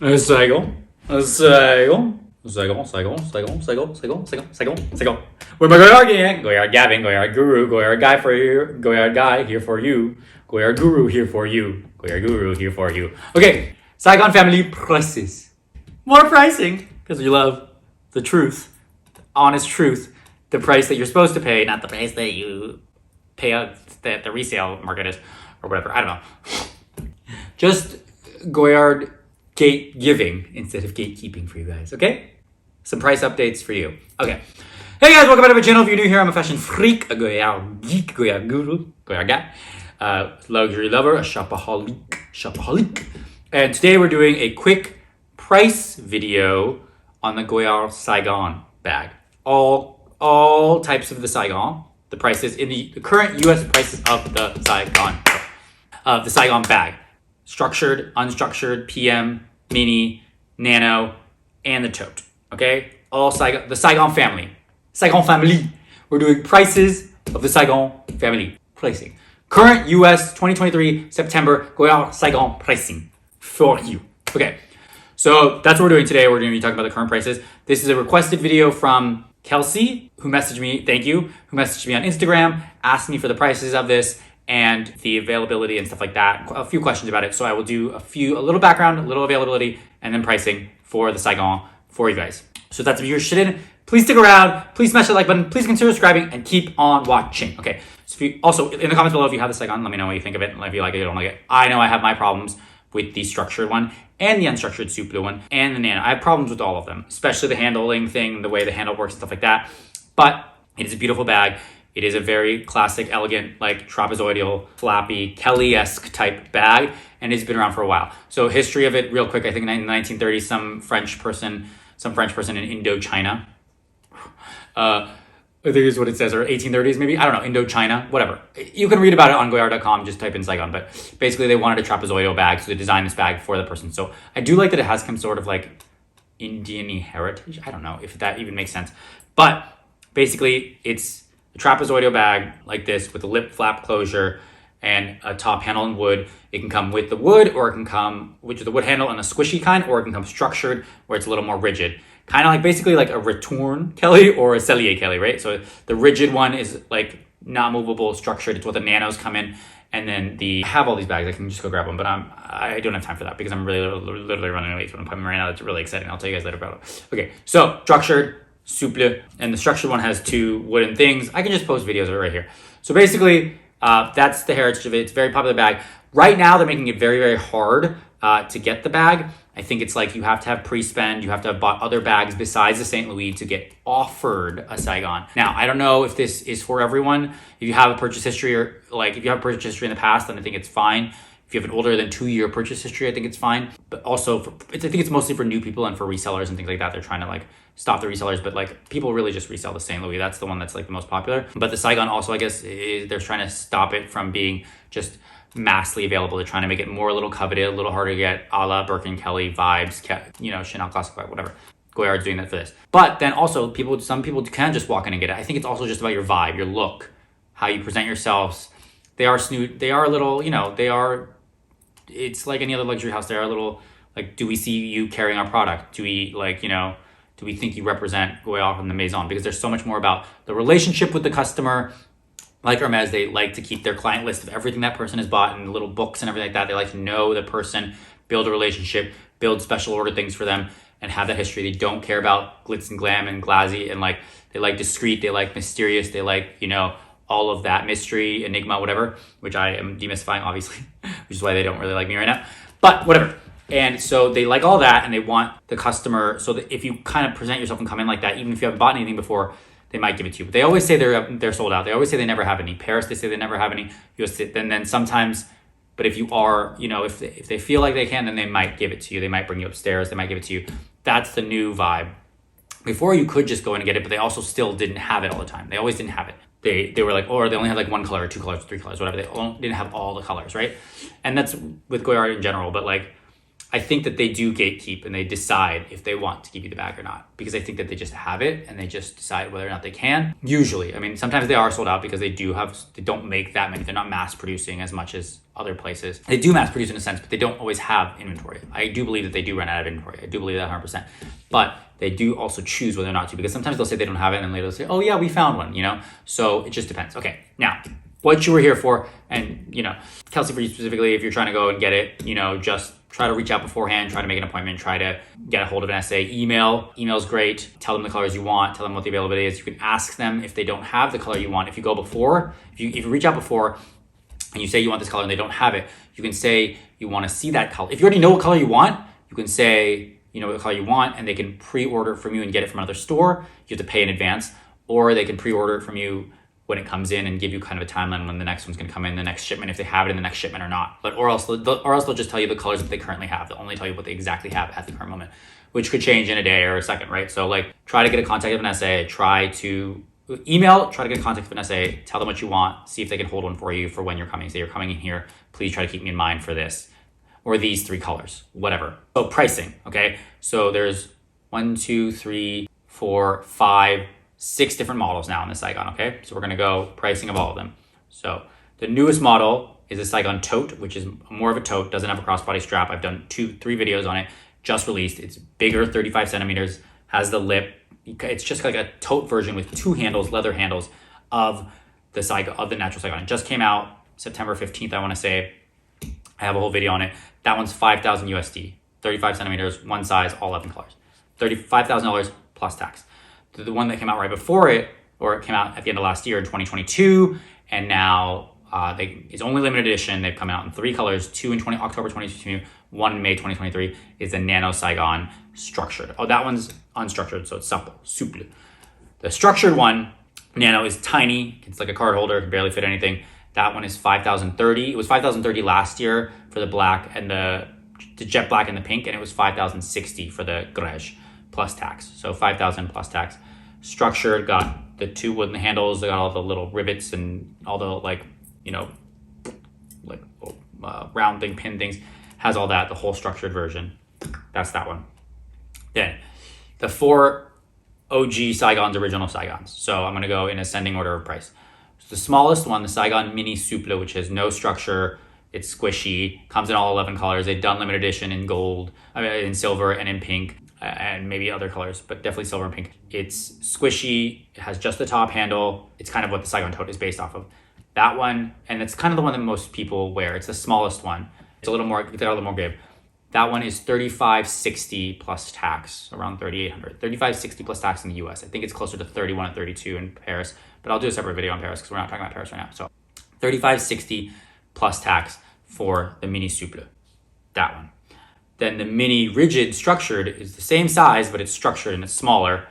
Saïgon, Saïgon, Saïgon, Saïgon, Saïgon, Saïgon, Saïgon, Saïgon, Saïgon, Saïgon. With my Goyard gang, Goyard Gabbing, Goyard Guru, Goyard Guy for you, Goyard Guy here for you, Goyard Guru here for you, Goyard Guru here for you. Okay, Saïgon family prices. More pricing, because we love the truth, the honest truth, the price that you're supposed to pay, not the price that you pay out that the resale market is, or whatever, I don't know. Just Goyard gate giving instead of gatekeeping for you guys, okay? Some price updates for you. Okay. Hey guys, welcome back to my channel. If you're new here, I'm a fashion freak, a Goyard geek, Goyard guru, Goyard guy, luxury lover, a shopaholic. And today we're doing a quick price video on the Goyard Saïgon bag. All types of the Saïgon, the prices in the current US prices of the Saïgon bag. Structured, unstructured, PM, mini, nano, and the tote. Okay? All Saïgon, the Saïgon family. Saïgon family. We're doing prices of the Saïgon family pricing. Current US 2023 September Goyard Saïgon pricing for you. Okay. So that's what we're doing today. We're going to be talking about the current prices. This is a requested video from Kelsey, who messaged me, thank you, who messaged me on Instagram, asked me for the prices of this and the availability and stuff like that. A few questions about it. So I will do a little background, a little availability, and then pricing for the Saïgon for you guys. So if that's what you're interested in, please stick around. Please smash that like button. Please consider subscribing and keep on watching. Okay. So if you also in the comments below, if you have the Saïgon, let me know what you think of it. If you like it, you don't like it. I know I have my problems with the structured one and the unstructured Souple one and the nano. I have problems with all of them, especially the handling thing, the way the handle works and stuff like that. But it is a beautiful bag. It is a very classic, elegant, like trapezoidal, flappy, Kelly-esque type bag, and it's been around for a while. So history of it, real quick, I think in the 1930s, some French person in Indochina, I think is what it says, or 1830s maybe, I don't know, Indochina, whatever. You can read about it on Goyard.com, just type in Saïgon, but basically they wanted a trapezoidal bag, so they designed this bag for the person. So I do like that it has some sort of like Indian-y heritage. I don't know if that even makes sense, but basically it's a trapezoidal bag like this with a lip flap closure and a top handle in wood. It can come with the wood, or it can come with the wood handle and a squishy kind, or it can come structured where it's a little more rigid. Kind of like basically like a retourne Kelly or a cellier Kelly, right? So the rigid one is like not movable, structured. It's what the nanos come in. And then I have all these bags. I can just go grab them, but I don't have time for that because I'm literally running late for an appointment right now. That's really exciting. I'll tell you guys later about it. Okay, so structured, Souple, and the structured one has two wooden things. I can just post videos of it right here. So basically, that's the heritage of it. It's a very popular bag. Right now, they're making it very, very hard to get the bag. I think it's like you have to have pre-spend. You have to have bought other bags besides the St. Louis to get offered a Saïgon. Now, I don't know if this is for everyone. If you have a purchase history, or like if you have a purchase history in the past, then I think it's fine. If you have an older than 2-year purchase history, I think it's fine. But also, I think it's mostly for new people and for resellers and things like that. They're trying to like stop the resellers, but like people really just resell the St. Louis. That's the one that's like the most popular. But the Saïgon also, I guess, they're trying to stop it from being just massively available. They're trying to make it more a little coveted, a little harder to get, a la Birkin Kelly vibes, Chanel Classic vibe, whatever. Goyard's doing that for this. But then also, some people can just walk in and get it. I think it's also just about your vibe, your look, how you present yourselves. They are snoot. They are a little, it's like any other luxury house. They are a little, like, do we see you carrying our product? Do we, do we think you represent Goyard from the Maison? Because there's so much more about the relationship with the customer. Like Hermes, they like to keep their client list of everything that person has bought in little books and everything like that. They like to know the person, build a relationship, build special order things for them, and have that history. They don't care about glitz and glam and glazzy, and like they like discreet, they like mysterious, they like, all of that mystery, enigma, whatever, which I am demystifying, obviously, which is why they don't really like me right now. But whatever. And so they like all that, and they want the customer, so that if you kind of present yourself and come in like that, even if you haven't bought anything before, they might give it to you. But they always say they're sold out. They always say they never have any. Paris, they say they never have any. US, then sometimes, but if you are, if they feel like they can, then they might give it to you. They might bring you upstairs. They might give it to you. That's the new vibe. Before, you could just go in and get it, but they also still didn't have it all the time. They always didn't have it. They were like, or they only had like one color, or 2 colors, 3 colors, whatever. They didn't have all the colors, right? And that's with Goyard in general. But like, I think that they do gatekeep and they decide if they want to give you the bag or not, because I think that they just have it and they just decide whether or not they can. Usually, I mean, sometimes they are sold out because they don't make that many. They're not mass producing as much as other places. They do mass produce in a sense, but they don't always have inventory. I do believe that they do run out of inventory. I do believe that 100%. But they do also choose whether or not to, because sometimes they'll say they don't have it and then later they'll say, oh yeah, we found one, you know? So it just depends. Okay, now, what you were here for, and you know, Kelsey, for you specifically, if you're trying to go and get it, you know, just try to reach out beforehand, try to make an appointment, try to get a hold of an SA. Email's great. Tell them the colors you want, tell them what the availability is. You can ask them if they don't have the color you want. If you go before, if you reach out before and you say you want this color and they don't have it, you can say you want to see that color. If you already know what color you want, you can say you know what color you want and they can pre-order it from you and get it from another store. You have to pay in advance, or they can pre-order it from you when it comes in and give you kind of a timeline when the next one's gonna come in, the next shipment, if they have it in the next shipment or not. But or else they'll just tell you the colors that they currently have. They'll only tell you what they exactly have at the current moment, which could change in a day or a second, right? So like try to get a contact of an SA, try to get a contact of an SA, tell them what you want, see if they can hold one for you for when you're coming. Say you're coming in here, please try to keep me in mind for this, or these 3 colors, whatever. So pricing, okay? So there's 1, 2, 3, 4, 5, 6 different models now in the Saïgon, okay? So we're gonna go pricing of all of them. So the newest model is the Saïgon Tote, which is more of a tote, doesn't have a crossbody strap. I've done 2-3 videos on it, just released. It's bigger, 35 centimeters, has the lip. It's just like a tote version with 2 handles, leather handles of the Saïgon, of the natural Saïgon. It just came out September 15th, I wanna say. I have a whole video on it. That one's 5,000 USD, 35 centimeters, one size, all 11 colors. $35,000 plus tax. The one that came out right before it, or it came out at the end of last year in 2022, and now it's only limited edition. They've come out in 3 colors, 2 in October 2022, 1 in May 2023, is the Nano Saïgon Structured. Oh, that one's unstructured, so it's Souple. The structured one, Nano, is tiny. It's like a card holder, can barely fit anything. That one is 5,030. It was 5,030 last year for the black and the jet black and the pink, and it was 5,060 for the Guri plus tax. So 5,000 plus tax. Structured, got the 2 wooden handles, they got all the little rivets and all the like, you know, like round thing, pin things, has all that, the whole structured version. That's that one. Then the 4 OG Saïgons, original Saïgons. So I'm gonna go in ascending order of price. So the smallest one, the Saïgon Mini Souple, which has no structure, it's squishy, comes in all 11 colors. They've done limited edition in gold, in silver and in pink, and maybe other colors, but definitely silver and pink. It's squishy, it has just the top handle. It's kind of what the Saïgon Tote is based off of. That one, and it's kind of the one that most people wear. It's the smallest one. It's a little more, they're a little more give. That one is $35.60 plus tax, around $3,800. $35.60 plus tax in the US. I think it's closer to 31 and 32 in Paris, but I'll do a separate video on Paris because we're not talking about Paris right now. So $35.60 plus tax for the Mini Souple, that one. Then the Mini Rigid Structured is the same size, but it's structured and it's smaller,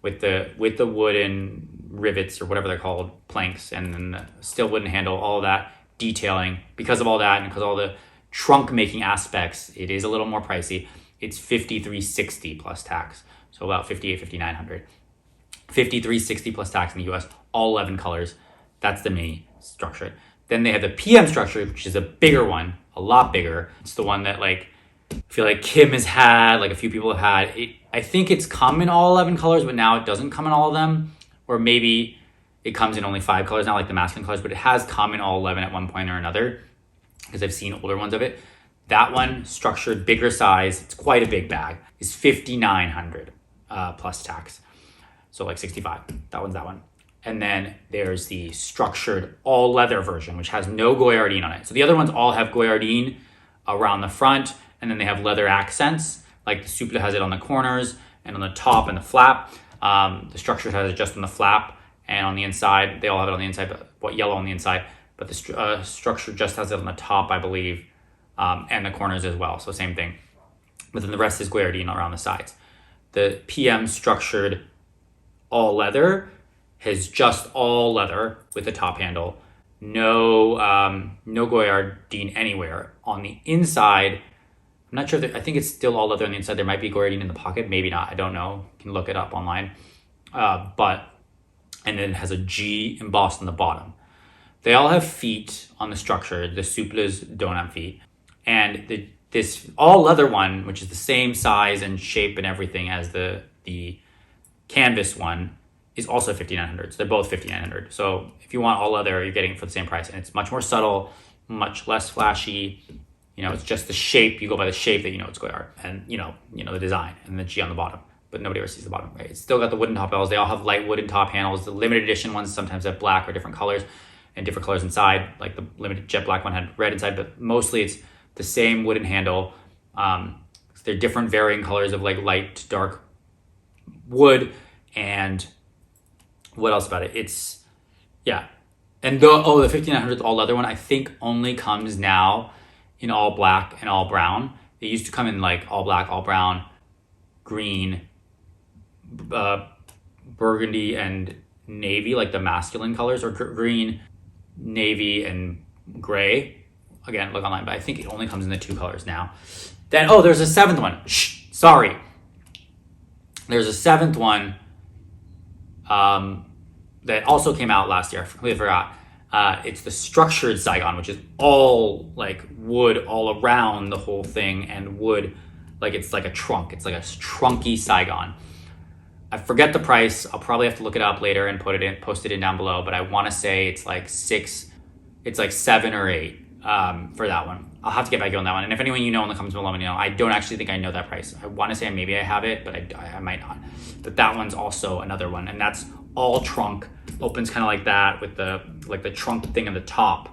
with the wooden rivets or whatever they're called, planks, and then the still wooden handle, all of that detailing. Because of all that and because of all the trunk making aspects, it is a little more pricey. It's $53.60 plus tax, so about $5,800, $5,900. $53.60 plus tax in the US, all 11 colors. That's the Mini Structured. Then they have the PM Structured, which is a bigger one, a lot bigger. It's the one that like I feel like Kim has had, like a few people have had. I think it's come in all 11 colors, but now it doesn't come in all of them. Or maybe it comes in only 5 colors now, like the masculine colors, but it has come in all 11 at one point or another, because I've seen older ones of it. That one, structured, bigger size, it's quite a big bag, is $5,900 plus tax. So like 65, that one's that one. And then there's the structured all leather version, which has no goyardine on it. So the other ones all have goyardine around the front, and then they have leather accents, like the Souple has it on the corners and on the top and the flap. The structured has it just on the flap and on the inside. They all have it on the inside, but what yellow on the inside. But the structure just has it on the top, I believe, and the corners as well. So same thing. But then the rest is goyardine around the sides. The PM Structured all leather has just all leather with the top handle. No goyardine anywhere. On the inside, I'm not sure, I think it's still all leather on the inside. There might be goyardine in the pocket, maybe not, I don't know. You can look it up online. And then it has a G embossed on the bottom. They all have feet on the structure. The Souples don't have feet. And the this all leather one, which is the same size and shape and everything as the canvas one, is also 5,900. So they're both 5,900. So if you want all leather, you're getting it for the same price, and it's much more subtle, much less flashy. You know, it's just the shape. You go by the shape that you know it's Goyard, and you know the design and the G on the bottom. But nobody ever sees the bottom, right? It's still got the wooden top panels. They all have light wooden top panels. The limited edition ones sometimes have black or different colors and different colors inside. Like the limited jet black one had red inside, but mostly it's the same wooden handle. They're different varying colors of like light to dark wood. And what else about it? It's, yeah. And the 5,900 all leather one, I think only comes now in all black and all brown. It used to come in like all black, all brown, green, burgundy, and navy, like the masculine colors, or green, navy, and gray. Again, look online, but I think it only comes in the two colors now. Then, there's a seventh one. Sorry. There's a seventh one that also came out last year. I completely forgot. It's the structured Saïgon, which is all like wood all around the whole thing, and wood, like it's like a trunk. It's like a trunky Saïgon. I forget the price. I'll probably have to look it up later and post it in down below. But I want to say it's like 7 or 8 for that one. I'll have to get back to you on that one. And if anyone you know in the comments below, let me know. I don't actually think I know that price. I want to say maybe I have it, but I might not. But that one's also another one, and that's all trunk. Opens kind of like that with the trunk thing at the top,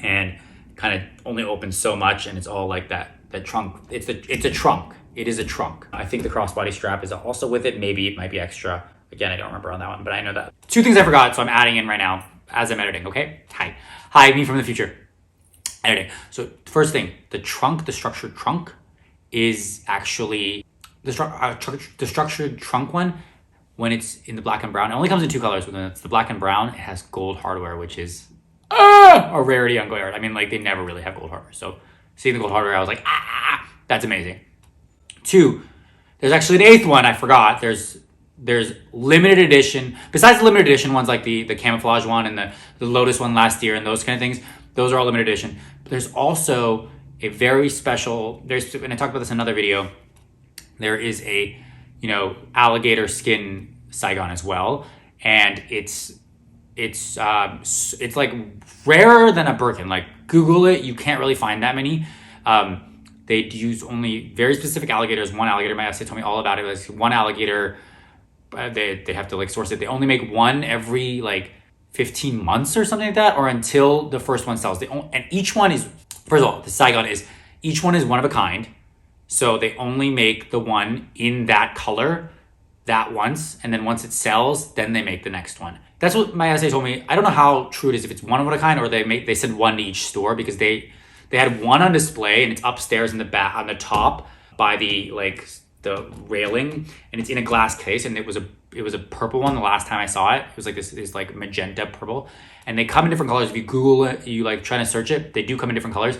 and kind of only opens so much, and it's all like that trunk. It's a trunk. It is a trunk. I think the crossbody strap is also with it. Maybe it might be extra. Again, I don't remember on that one, but I know that. 2 things I forgot, so I'm adding in right now as I'm editing, okay? Hi, me from the future. Editing. So first thing, the structured trunk is actually, the structured trunk one, when it's in the black and brown, it only comes in 2 colors. When it's the black and brown, it has gold hardware, which is a rarity on Goyard. I mean, like, they never really have gold hardware. So seeing the gold hardware, I was like, that's amazing. 2, there's actually an 8th one I forgot. There's limited edition. Besides the limited edition ones, like the camouflage one and the Lotus one last year and those kind of things, those are all limited edition. But there's also a very special, and I talked about this in another video, there is a, alligator skin Saïgon as well. And it's like rarer than a Birkin. Like, Google it, you can't really find that many. They use only very specific alligators. One alligator, my essay told me all about it. Like, one alligator, they have to like source it. They only make one every like 15 months or something like that, or until the first one sells. And each one is, first of all, the Saïgon is, each one is one of a kind. So they only make the one in that color that once, and then once it sells, then they make the next one. That's what my essay told me. I don't know how true it is, if it's one of a kind or they send one to each store, because they had one on display, and it's upstairs in the back on the top by the railing, and it's in a glass case, and it was a purple one the last time I saw it. It was like this like magenta purple, and they come in different colors. If you Google it, you like trying to search it, they do come in different colors.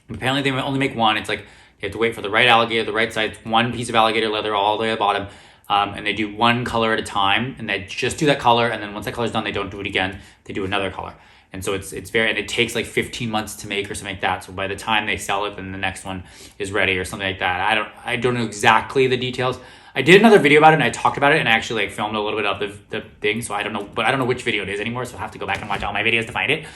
Apparently they only make one. It's like you have to wait for the right alligator, the right size, one piece of alligator leather all the way at the bottom, and they do one color at a time, and they just do that color, and then once that color's done, they don't do it again. They do another color. And so and it takes like 15 months to make or something like that. So by the time they sell it, then the next one is ready or something like that. I don't know exactly the details. I did another video about it, and I talked about it, and I actually like filmed a little bit of the thing. So I don't know which video it is anymore. So I'll have to go back and watch all my videos to find it.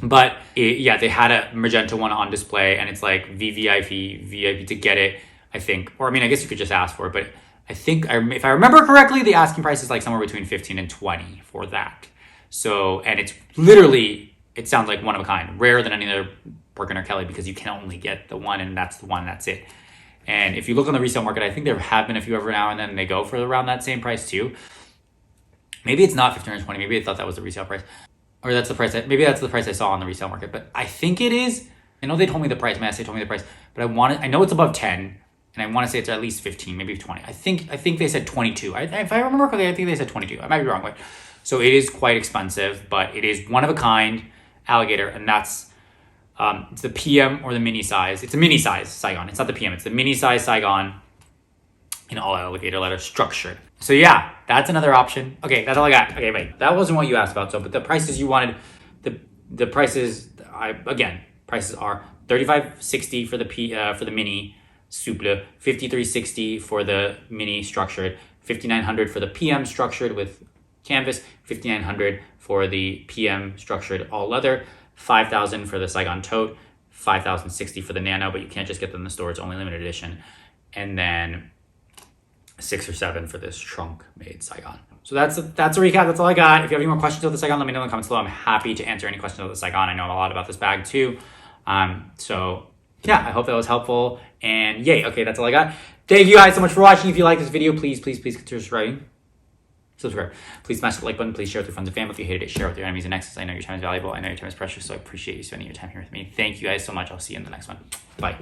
But they had a magenta one on display, and it's like VIP to get it, I think. Or I mean, I guess you could just ask for it, but I think if I remember correctly, the asking price is like somewhere between 15 and 20 for that. So, and it's literally, it sounds like one of a kind, rarer than any other Birkin or Kelly, because you can only get the one, and that's the one, that's it. And if you look on the resale market, I think there have been a few every now and then, they go for around that same price too. Maybe it's not 15 or 20, maybe I thought that was the resale price. Or that's the price, maybe that's the price I saw on the resale market, but I think it is. I know they told me the price, my essay told me the price, but I know it's above 10, and I want to say it's at least 15, maybe 20. I think they said 22. If I remember correctly, I think they said 22. I might be wrong, but so it is quite expensive, but it is one of a kind alligator, and that's it's the PM or the mini size. It's a mini size Saïgon. It's not the PM. It's the mini size Saïgon in all alligator leather, structured. So yeah, that's another option. Okay, that's all I got. Okay, wait, that wasn't what you asked about. So, but the prices you wanted, the prices, prices are 3560 for the mini Souple, 5360 for the mini structured, 5900 for the PM structured with canvas, 5900 for the PM structured all leather, 5000 for the Saïgon Tote, 5060 for the Nano, but you can't just get them in the store, it's only limited edition, and then 6 or 7 for this trunk made Saïgon. So that's a recap. That's all I got. If you have any more questions about the Saïgon, let me know in the comments below. I'm happy to answer any questions about the Saïgon. I know a lot about this bag too. So yeah, I hope that was helpful. And yay, okay, that's all I got. Thank you guys so much for watching. If you like this video, please consider subscribe. Please smash the like button. Please share with your friends and family. If you hated it, share with your enemies and exes. I know your time is valuable. I know your time is precious, so I appreciate you spending your time here with me. Thank you guys so much. I'll see you in the next one. Bye.